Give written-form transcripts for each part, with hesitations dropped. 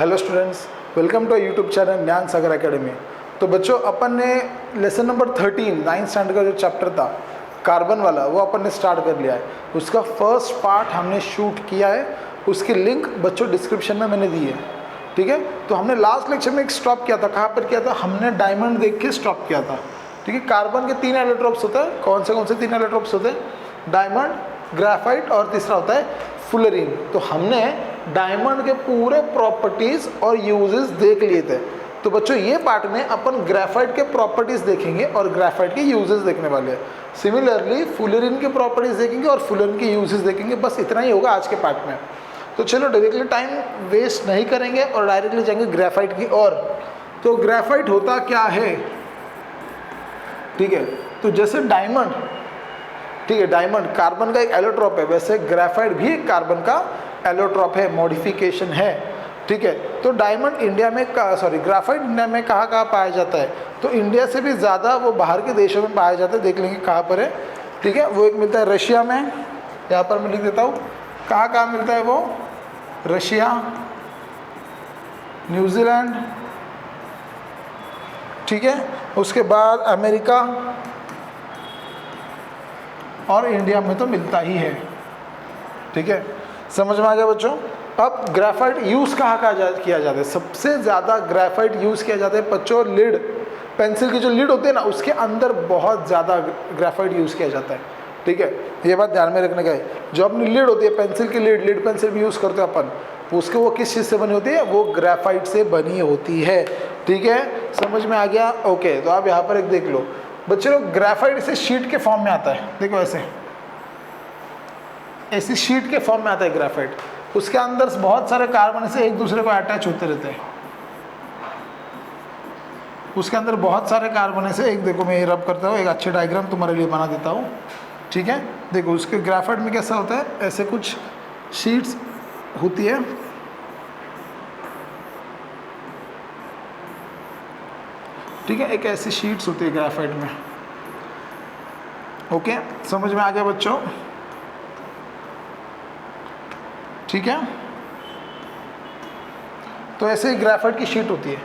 Hello students, welcome to YouTube channel Gyan Sagar academy. तो बच्चों, अपन ने लेसन नंबर 13 9th स्टैंडर्ड का जो चैप्टर था कार्बन वाला, वो अपन ने स्टार्ट कर लिया है। उसका फर्स्ट पार्ट हमने शूट किया है, उसकी लिंक बच्चों डिस्क्रिप्शन में मैंने दी है। ठीक है, तो हमने लास्ट लेक्चर में एक स्टॉप किया था। कहाँ पर किया था? हमने डायमंड देख के स्टॉप किया था। ठीक है, कार्बन के 3 एलोट्रोप्स होते हैं। कौन से 3 एलोट्रोप्स होते हैं? डायमंड, ग्राफाइट और तीसरा होता है फुलरिन। तो हमने डायमंड के पूरे प्रॉपर्टीज और यूजेस देख लिए थे। तो बच्चों, ये पार्ट में अपन ग्राफाइट के प्रॉपर्टीज देखेंगे और ग्राफाइट के यूजेस देखने वाले हैं। सिमिलरली फुलरिन के प्रॉपर्टीज देखेंगे और फुलरिन के यूजेस देखेंगे। बस इतना ही होगा आज के पार्ट में। तो चलो डायरेक्टली टाइम वेस्ट नहीं करेंगे और डायरेक्टली जाएंगे ग्राफाइट की ओर। तो ग्राफाइट होता क्या है? ठीक है, तो जैसे डायमंड, ठीक है, डायमंड कार्बन का एक एलोट्रोप है, वैसे ग्राफाइट भी एक कार्बन का एलोट्रोप है, मॉडिफिकेशन है। ठीक है, तो डायमंड इंडिया में ग्राफाइट इंडिया में कहाँ कहाँ पाया जाता है? तो इंडिया से भी ज़्यादा वो बाहर के देशों में पाया जाता है। देख लेंगे कहाँ पर है। ठीक है, वो एक मिलता है रशिया में, यहाँ पर मैं लिख देता हूँ कहाँ कहाँ मिलता है वो। रशिया, न्यूजीलैंड, ठीक है, उसके बाद अमेरिका और इंडिया में तो मिलता ही है। ठीक है, समझ में आ गया बच्चों? अब ग्राफाइट यूज़ कहाँ किया जाता है? सबसे ज़्यादा ग्राफाइट यूज़ किया जाता है बच्चों लिड, पेंसिल की जो लिड होती है ना, उसके अंदर बहुत ज़्यादा ग्राफाइट यूज़ किया जाता है। ठीक है, ये बात ध्यान में रखने का है। जो अपनी लिड होती है, पेंसिल की लिड पेंसिल भी यूज़ करते हैं अपन, उसके वो किस चीज़ से बनी होती है? वो ग्राफाइट से बनी होती है। ठीक है, समझ में आ गया? ओके, तो आप यहाँ पर एक देख लो बच्चों, ग्राफाइट इसे शीट के फॉर्म में आता है। देखो ऐसी शीट के फॉर्म में आता है ग्राफाइट। उसके अंदर बहुत सारे कार्बन से एक दूसरे को अटैच होते रहते हैं। उसके अंदर बहुत सारे कार्बन से एक, देखो मैं ये रब करता हूँ, एक अच्छे डायग्राम तुम्हारे लिए बना देता हूँ। ठीक है, देखो उसके ग्राफाइट में कैसा होता है, ऐसे कुछ शीट्स होती है। ठीक है, एक ऐसी शीट्स होती है ग्राफाइट में। ओके, समझ में आ गया बच्चों? ठीक है, तो ऐसे ही ग्राफाइट की शीट होती है।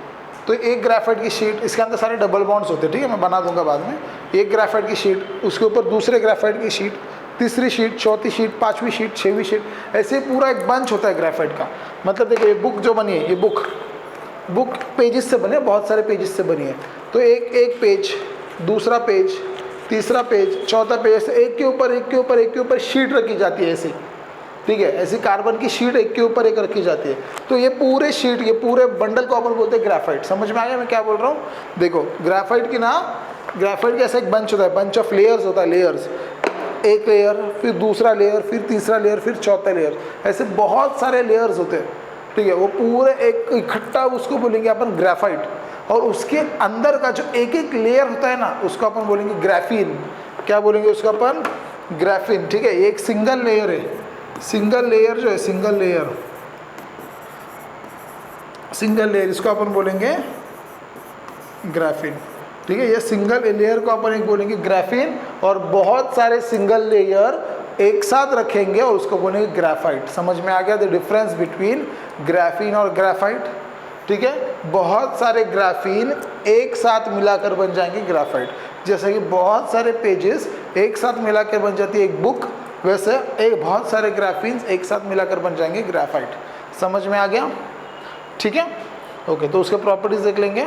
तो एक ग्राफाइट की शीट, इसके अंदर सारे डबल बॉन्ड्स होते हैं। ठीक है, मैं बना दूंगा बाद में। एक ग्राफाइट की शीट, उसके ऊपर दूसरे ग्राफाइट की शीट, तीसरी शीट, चौथी शीट, पांचवी शीट, छठवीं शीट, ऐसे पूरा एक बंच होता है ग्राफाइट का। मतलब देखो, ये बुक जो बनी है, ये बुक पेजेस से बने, बहुत सारे पेजेस से बनी है। तो एक पेज, दूसरा पेज, तीसरा पेज, चौथा पेज, ऐसे एक के ऊपर एक के ऊपर एक के ऊपर शीट रखी जाती है ऐसे। ठीक है, ऐसी कार्बन की शीट एक के ऊपर एक रखी जाती है। तो ये पूरे शीट, ये पूरे बंडल को अपन बोलते हैं ग्राफाइट। समझ में आ गया मैं क्या बोल रहा हूँ? देखो ग्राफाइट का ऐसा एक बंच होता है, बंच ऑफ लेयर्स होता है। लेयर्स, एक लेयर, फिर दूसरा लेयर, फिर तीसरा लेयर, फिर चौथा लेयर, ऐसे बहुत सारे लेयर्स होते हैं। ठीक है, वो पूरे एक इकट्ठा उसको बोलेंगे अपन ग्राफाइट। और उसके अंदर का जो एक एक लेयर होता है ना, उसको अपन बोलेंगे ग्राफीन। क्या बोलेंगे उसको अपन? ग्राफीन। ठीक है, ये एक सिंगल लेयर है। सिंगल लेयर जो है, सिंगल लेयर, इसको अपन बोलेंगे ग्राफीन। ठीक है, ये सिंगल लेयर को अपन एक बोलेंगे ग्राफीन, और बहुत सारे सिंगल लेयर एक साथ रखेंगे और उसको बोलेंगे ग्राफाइट। समझ में आ गया द डिफरेंस बिटवीन ग्राफीन और ग्राफाइट? ठीक है, बहुत सारे ग्राफीन एक साथ मिलाकर बन जाएंगे ग्राफाइट। जैसे कि बहुत सारे पेजेस एक साथ मिलाकर बन जाती है एक बुक, वैसे एक बहुत सारे ग्राफीन्स एक साथ मिलाकर बन जाएंगे ग्राफाइट। समझ में आ गया? ठीक है, ओके, तो उसके प्रॉपर्टीज देख लेंगे।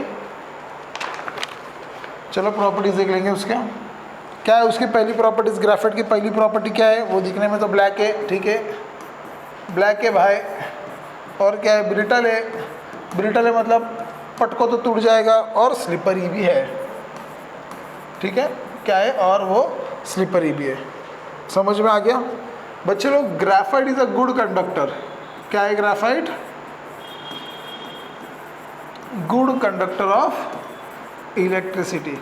चलो प्रॉपर्टीज देख लेंगे उसके। क्या है उसकी पहली प्रॉपर्टीज? ग्राफाइट की पहली प्रॉपर्टी क्या है? वो दिखने में तो ब्लैक है। ठीक है, ब्लैक है भाई। और क्या है? ब्रिटल है। ब्रिटल है मतलब पटको तो टूट जाएगा, और स्लिपरी भी है। ठीक है, क्या है? और वो स्लिपरी भी है। समझ में आ गया बच्चे लोग? Graphite is a good conductor. क्या है graphite? Good conductor of electricity.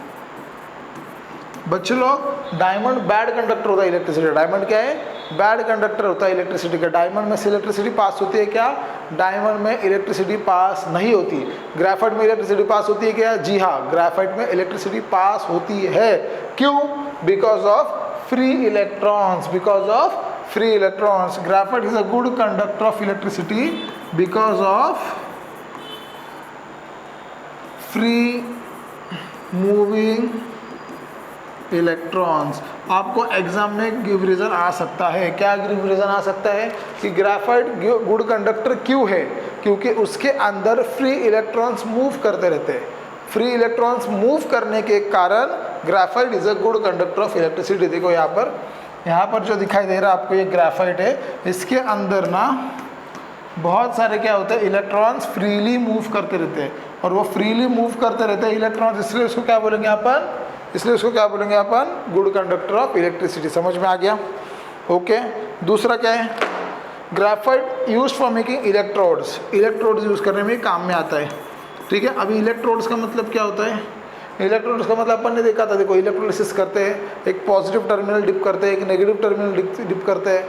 बच्चे लोग, डायमंड बैड कंडक्टर होता है इलेक्ट्रिसिटी। डायमंड क्या है? बैड कंडक्टर होता है इलेक्ट्रिसिटी का। डायमंड में से इलेक्ट्रिसिटी पास होती है क्या? डायमंड में इलेक्ट्रिसिटी पास नहीं होती। ग्राफाइट में इलेक्ट्रिसिटी पास होती है क्या? जी हाँ, ग्राफाइट में इलेक्ट्रिसिटी पास होती है। क्यों? Because of free electrons. Because of free electrons. Graphite is a good conductor of electricity because of free moving electrons. आपको एग्जाम में गिव रीजन आ सकता है। क्या गिव रीजन आ सकता है कि ग्रेफाइट गुड कंडक्टर क्यों है? क्योंकि उसके अंदर फ्री इलेक्ट्रॉन्स मूव करते रहते हैं। फ्री इलेक्ट्रॉन्स मूव करने के कारण graphite is a good conductor of electricity. देखो यहाँ पर जो दिखाई दे रहा है आपको, ये ग्रेफाइट है, इसके अंदर ना बहुत सारे क्या होते हैं, इलेक्ट्रॉन्स फ्रीली मूव करते रहते हैं, और वो फ्रीली मूव करते रहते हैं इलेक्ट्रॉन्स, इसलिए उसको क्या बोलेंगे अपन, गुड कंडक्टर ऑफ इलेक्ट्रिसिटी। समझ में आ गया? ओके। दूसरा क्या है, graphite use for making electrodes. Electrodes use करने में काम में आता है। ठीक है, अभी इलेक्ट्रोड्स का मतलब क्या होता है? इलेक्ट्रोड्स का मतलब अपन ने देखा था, देखो इलेक्ट्रोलिसिस करते हैं, एक पॉजिटिव टर्मिनल डिप करते हैं, एक नेगेटिव टर्मिनल डिप करते हैं,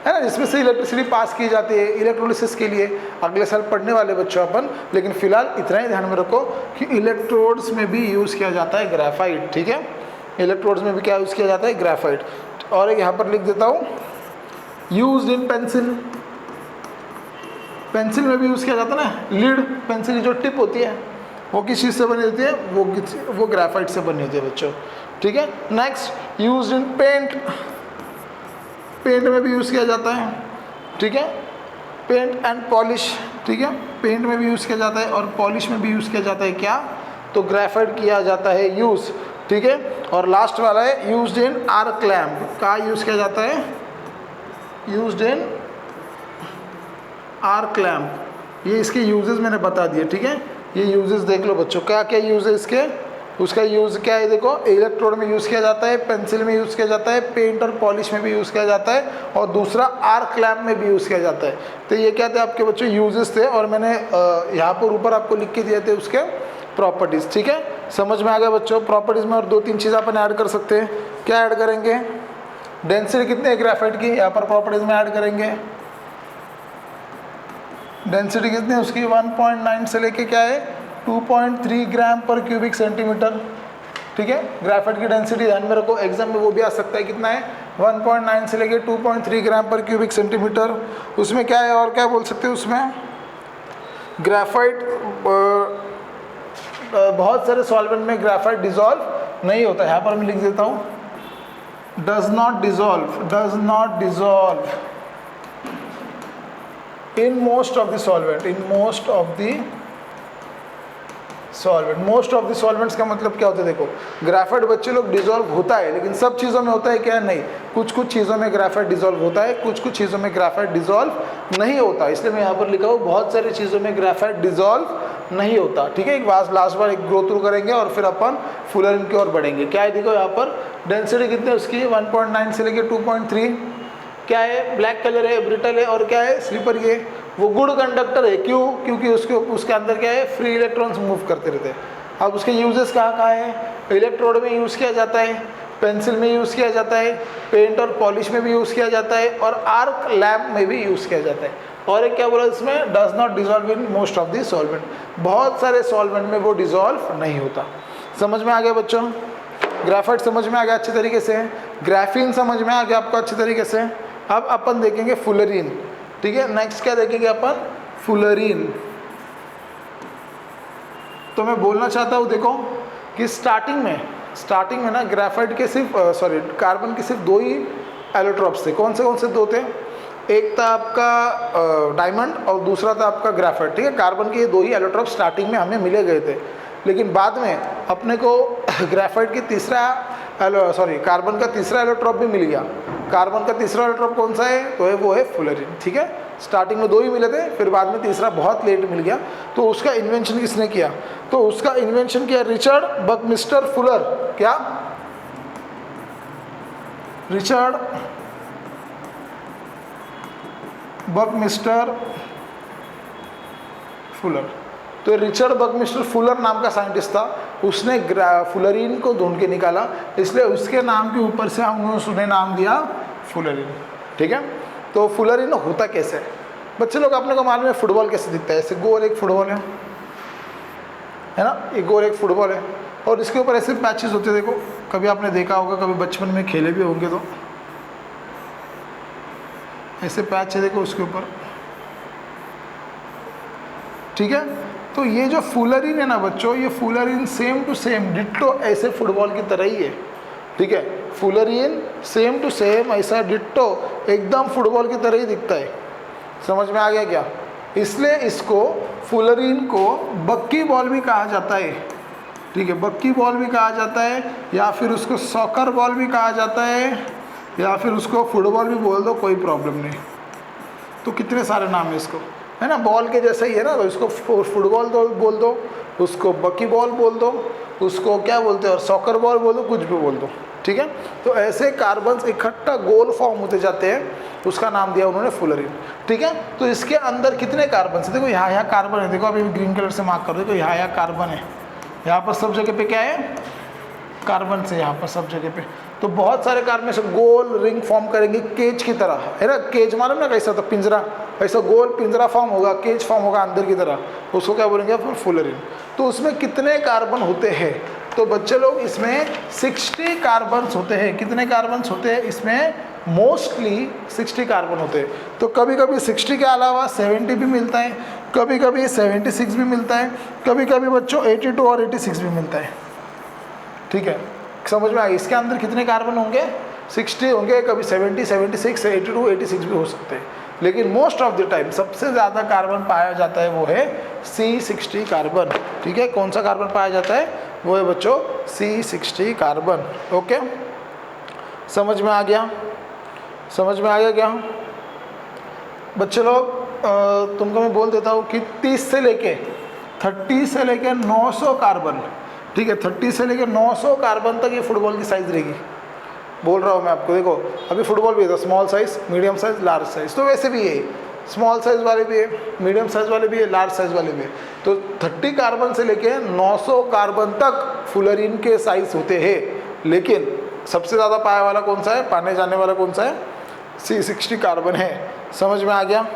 है ना, जिसमें से इलेक्ट्रिसिटी पास की जाती है इलेक्ट्रोलिसिस के लिए। अगले साल पढ़ने वाले बच्चों अपन, लेकिन फिलहाल इतना ही ध्यान में रखो कि इलेक्ट्रोड्स में भी यूज़ किया जाता है ग्रेफाइट। ठीक है, इलेक्ट्रोड्स में भी क्या यूज़ किया जाता है, ग्रेफाइट। और एक यहाँ पर लिख देता हूँ, यूज इन पेंसिल। पेंसिल में भी यूज़ किया जाता है ना, लीड पेंसिल की जो टिप होती है वो किस चीज़ से बनी होती है, वो ग्रेफाइट से बनी होती है बच्चों। ठीक है। Next, use in paint. Paint में भी यूज़ किया जाता है। ठीक है, पेंट एंड पॉलिश। ठीक है, पेंट में भी यूज़ किया जाता है और पॉलिश में भी यूज़ किया जाता है क्या, तो ग्रेफाइट किया जाता है यूज़। ठीक है, और लास्ट वाला है यूज्ड इन आर्क लैम्प। का यूज़ किया जाता है, यूज्ड इन आर्क लैम्प। ये इसके यूजेस मैंने बता दिए। ठीक है, ये यूजेस देख लो बच्चों, क्या क्या यूज है इसके। उसका यूज़ क्या है, देखो इलेक्ट्रोड में यूज़ किया जाता है, पेंसिल में यूज़ किया जाता है, पेंट और पॉलिश में भी यूज़ किया जाता है, और दूसरा आर्क लैम्प में भी यूज़ किया जाता है। तो ये क्या थे आपके बच्चों, यूजेस थे, और मैंने यहाँ पर ऊपर आपको लिख के दिए थे उसके प्रॉपर्टीज़। ठीक है, समझ में आ गया बच्चों? प्रॉपर्टीज़ में और 2-3 चीज़ अपन ऐड कर सकते हैं। क्या ऐड करेंगे, डेंसिटी कितनी है ग्रेफाइट की, यहाँ पर प्रॉपर्टीज़ में ऐड करेंगे। डेंसिटी कितनी है उसकी, 1.9 से लेके क्या है 2.3 ग्राम पर क्यूबिक सेंटीमीटर। ठीक है, ग्रेफाइट की डेंसिटी ध्यान में रखो, एग्जाम में वो भी आ सकता है, कितना है 1.9 से लेके 2.3 ग्राम पर क्यूबिक सेंटीमीटर। उसमें क्या है और क्या बोल सकते हैं, उसमें ग्रेफाइट बहुत सारे सॉल्वेंट में ग्रेफाइट डिजॉल्व नहीं होता है। यहाँ पर मैं लिख देता हूँ, does not dissolve in most of the solvents का मतलब क्या होता है, देखो ग्रेफाइट बच्चे लोग डिजॉल्व होता है, लेकिन सब चीज़ों में होता है क्या, नहीं, कुछ कुछ चीज़ों में ग्रेफाइट डिजॉल्व होता है, कुछ कुछ चीज़ों में ग्रेफाइट डिजॉल्व नहीं होता। इसलिए मैं यहाँ पर लिखा हूँ बहुत सारी चीज़ों में ग्रेफाइट डिजॉल्व नहीं होता। ठीक है, एक बार लास्ट बार एक ग्रो थ्रू करेंगे और फिर अपन फुलरिन की ओर बढ़ेंगे। क्या है, देखो यहाँ पर डेंसिटी कितनी है उसकी, 1.9 से लेके 2.3। क्या है, ब्लैक कलर है, ब्रिटल है, और क्या है, स्लीपर। ये वो गुड कंडक्टर है, क्यों, क्योंकि उसके अंदर क्या है, फ्री इलेक्ट्रॉन्स मूव करते रहते हैं। अब उसके यूजेस कहाँ है, इलेक्ट्रोड में यूज़ किया जाता है, पेंसिल में यूज़ किया जाता है, पेंट और पॉलिश में भी यूज़ किया जाता है, और आर्क लैम्प में भी यूज़ किया जाता है। और एक क्या बोला इसमें, does not dissolve in most of the solvent. बहुत सारे सॉल्वेंट में वो डिजॉल्व नहीं होता। समझ में आ गया बच्चों? ग्रेफाइट समझ में आ गया अच्छे तरीके से, ग्राफीन समझ में आ गया आपको अच्छे तरीके से। अब अपन देखेंगे फुलरीन। ठीक है, नेक्स्ट क्या देखेंगे अपन, फुलरीन। तो मैं बोलना चाहता हूँ देखो कि स्टार्टिंग में ना ग्रेफाइट के कार्बन के सिर्फ 2 ही एलोट्रॉप्स थे। कौन से 2 थे, एक था आपका डायमंड और दूसरा था आपका ग्रेफाइट। ठीक है, कार्बन के ये 2 ही एलोट्रॉप स्टार्टिंग में हमें मिले गए थे, लेकिन बाद में अपने को ग्रेफाइट की कार्बन का तीसरा एलोट्रॉप भी मिल गया। कार्बन का तीसरा एलोट्रॉप कौन सा है, तो वो है फुलरीन। ठीक है, स्टार्टिंग में 2 ही मिले थे, फिर बाद में तीसरा बहुत लेट मिल गया। तो उसका इन्वेंशन किसने किया, तो उसका इन्वेंशन किया रिचर्ड बकमिस्टर फुलर। क्या, रिचर्ड बकमिस्टर फुलर। तो रिचर्ड बकमिस्टर फुलर नाम का साइंटिस्ट था, उसने फुलरीन को ढूंढ के निकाला, इसलिए उसके नाम के ऊपर से उन्होंने नाम दिया फुलरीन। ठीक है, तो फुलरीन होता कैसे है बच्चे लोग, अपने को मालूम है फुटबॉल कैसे दिखता है, ऐसे गोल एक फुटबॉल है ना, एक गोल एक फुटबॉल है, और इसके ऊपर ऐसे पैचेस होते हैं। देखो कभी आपने देखा होगा, कभी बचपन में खेले भी होंगे, तो ऐसे पैच है देखो उसके ऊपर, ठीक है। तो ये जो फुलरीन है ना बच्चों, ये fullerene same to same ditto ऐसे फुटबॉल की तरह ही है, ठीक है। फुलरीन सेम टू सेम ऐसा डिट्टो एकदम फुटबॉल की तरह ही दिखता है। समझ में आ गया क्या? इसलिए इसको फुलरीन को बक्की बॉल भी कहा जाता है, ठीक है। बक्की बॉल भी कहा जाता है, या फिर उसको सॉकर बॉल भी कहा जाता है, या फिर उसको फुटबॉल भी बोल दो, कोई प्रॉब्लम नहीं। तो कितने सारे नाम है इसको, है ना, बॉल के जैसा ही है ना। तो इसको फुटबॉल बोल दो, उसको बकी बॉल बोल दो, उसको क्या बोलते हैं और सॉकर बॉल बोल दो, कुछ भी बोल दो, ठीक है। तो ऐसे कार्बन्स इकट्ठा गोल फॉर्म होते जाते हैं, उसका नाम दिया उन्होंने फुलरीन, ठीक है। तो इसके अंदर कितने कार्बन है, देखो यहाँ कार्बन है, देखो अभी ग्रीन कलर से मार्क कर दो, देखो यहाँ कार्बन है, यहाँ पर सब जगह पे क्या है, कार्बन से यहाँ पर सब जगह पे। तो बहुत सारे कार्बन से गोल रिंग फॉर्म करेंगे केज की तरह, है ना। केज मालूम ना कैसा, तो पिंजरा, ऐसा गोल पिंजरा फॉर्म होगा, केज फॉर्म होगा अंदर की तरह, उसको क्या बोलेंगे फुलरीन। तो उसमें कितने कार्बन होते हैं, तो बच्चे लोग इसमें 60 कार्बन्स होते हैं। कितने कार्बन्स होते हैं इसमें? मोस्टली 60 कार्बन होते हैं। तो कभी कभी 60 के अलावा 70 भी मिलता है, कभी कभी 76 भी मिलता है, कभी कभी बच्चों 82 और 86 भी मिलता है, ठीक है। समझ में आया? इसके अंदर कितने कार्बन होंगे? 60 होंगे, कभी 70, 76, 82, 86 भी हो सकते हैं। लेकिन मोस्ट ऑफ द टाइम सबसे ज़्यादा कार्बन पाया जाता है वो है C60 कार्बन, ठीक है। कौन सा कार्बन पाया जाता है? वो है बच्चों C60 कार्बन। ओके, समझ में आ गया? समझ में आ गया क्या बच्चे लोग? तुमको मैं बोल देता हूँ कि 30 से लेके 900 कार्बन, ठीक है, 30 से लेके 900 कार्बन तक ये फुटबॉल की साइज़ रहेगी। बोल रहा हूँ मैं आपको, देखो अभी फुटबॉल भी है, small size, medium size, large size. तो वैसे भी है, स्मॉल साइज़ वाले भी है, मीडियम साइज़ वाले भी है, लार्ज साइज़ वाले भी है। तो 30 कार्बन से लेके 900 कार्बन तक फुलरीन के साइज़ होते हैं। लेकिन सबसे ज़्यादा पाया वाला कौन सा है, पाने जाने वाला कौन सा है? C60 कार्बन है। समझ में आ गया?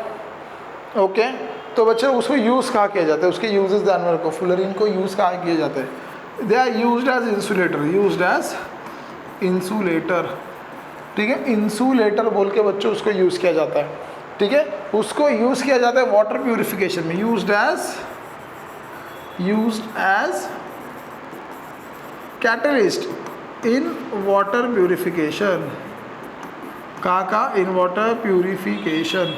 ओके। तो बच्चे उसको यूज़ कहाँ किया जाता है, उसके यूजेस ध्यान में रखो। फुलरीन को यूज़ कहाँ किया जाता है? They are used as insulator, used as insulator, ठीक है। इंसुलेटर बोल के बच्चों उसको यूज़ किया जाता है, ठीक है। उसको यूज़ किया जाता है वाटर प्यूरिफिकेशन में, used as catalyst in water purification. का इन वाटर प्यूरिफिकेशन।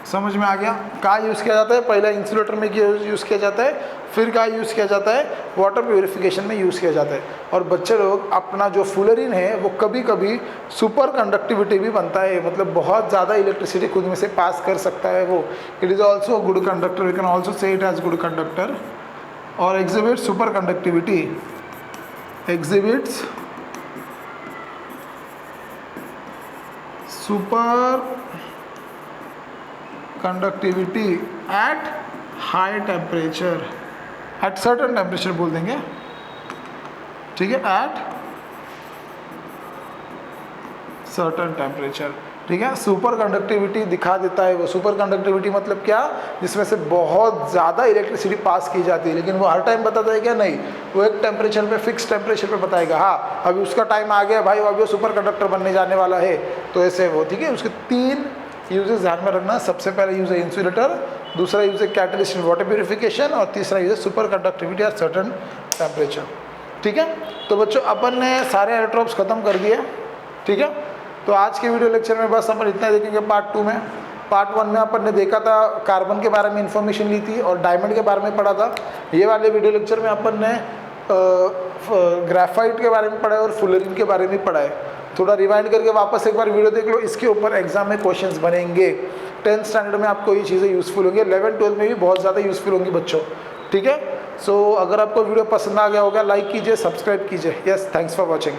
समझ में आ गया? कहाँ यूज़ किया जाता है? पहला इंसुलेटर में यूज़ किया जाता है, फिर कहाँ यूज़ किया जाता है? वाटर प्यूरिफिकेशन में यूज़ किया जाता है। और बच्चे लोग अपना जो फुलरीन है वो कभी कभी सुपर कंडक्टिविटी भी बनता है, मतलब बहुत ज़्यादा इलेक्ट्रिसिटी खुद में से पास कर सकता है वो। It is also good conductor, we can also say it as good conductor. और exhibit super conductivity, exhibits super conductivity at high temperature, at certain temperature बोल देंगे, ठीक है, एट सर्टन टेम्परेचर, ठीक है। सुपर कंडक्टिविटी दिखा देता है वो। सुपर कंडक्टिविटी मतलब क्या? जिसमें से बहुत ज़्यादा इलेक्ट्रिसिटी पास की जाती है, लेकिन वो हर टाइम बताता है क्या? नहीं, वो एक टेम्परेचर पे, फिक्स टेम्परेचर पे बताएगा। हाँ, अभी उसका टाइम आ गया भाई, अभी वो सुपर कंडक्टर बनने जाने वाला है, तो ऐसे वो, ठीक है। उसके 3 यूजेस ध्यान में रखना। सबसे पहले यूज है इंसुलेटर, दूसरा यूज है कैटलिस्ट इन वाटर प्यूरिफिकेशन, और तीसरा यूज है super conductivity eight certain temperature, ठीक है। तो बच्चों अपन ने सारे एलेक्ट्रोड्स खत्म कर दिए, ठीक है। तो आज के वीडियो लेक्चर में बस अपन इतना देखेंगे। पार्ट 2 में, पार्ट 1 में अपन ने देखा था कार्बन के बारे में इन्फॉर्मेशन ली थी और डायमंड के बारे में पढ़ा था। ये वाले वीडियो लेक्चर में अपन ने ग्रेफाइट के बारे में पढ़ा है और फुलरीन के बारे में पढ़ा है। थोड़ा रिवाइंड करके वापस एक बार वीडियो देख लो, इसके ऊपर एग्जाम में क्वेश्चंस बनेंगे। 10th स्टैंडर्ड में आपको ये चीज़ें यूज़फुल होंगी, 11th 12th में भी बहुत ज़्यादा यूज़फुल होंगी बच्चों, ठीक है। सो अगर आपको वीडियो पसंद आ गया होगा, लाइक कीजिए, सब्सक्राइब कीजिए। Yes, thanks for watching.